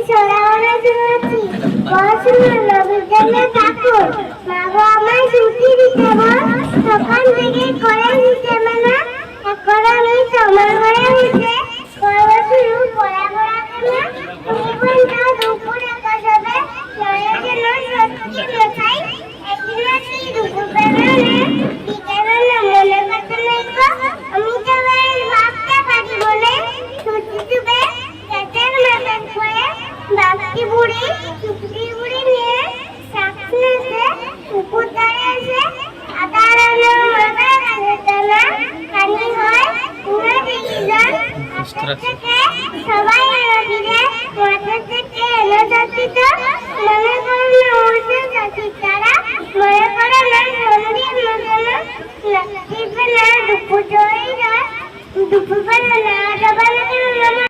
ছড়ানো শুনেছি পড়াশোনা বিজ্ঞানের ঠাকুর মা গো আমায় ছুটি দিতে বল তখন থেকে করে দিতে না এখন আমি তোমার ঘরে হয়েছে করবো শুরু পড়া কেনা তুমি বলছো দুপুর আকাশ হবে নয় যেন সত্যি মশাই একদিন রাত্রি দুপুর বেরোলে বিকেলবেলা মনে করতে নাই গো আমি তো ভাবতে পারি বলে ছুটি চুপে পেটের মাথার করে বাপকি বুড়ি চুপড়ি বুড়ি নিয়ে সাক্ষীতে পুকুর ধারে এসে আদারানো মাথা কাছে না পানি হয় পুরো দেখি যান থেকে সবাই নদীরে মাথা থেকে এলো যাচ্ছি তো মনে করো না উঠে যাচ্ছি তারা মনে করো না মন্দির মতন লাগবে না দুপুর জয়ী দুপুর বেলা না ডবানো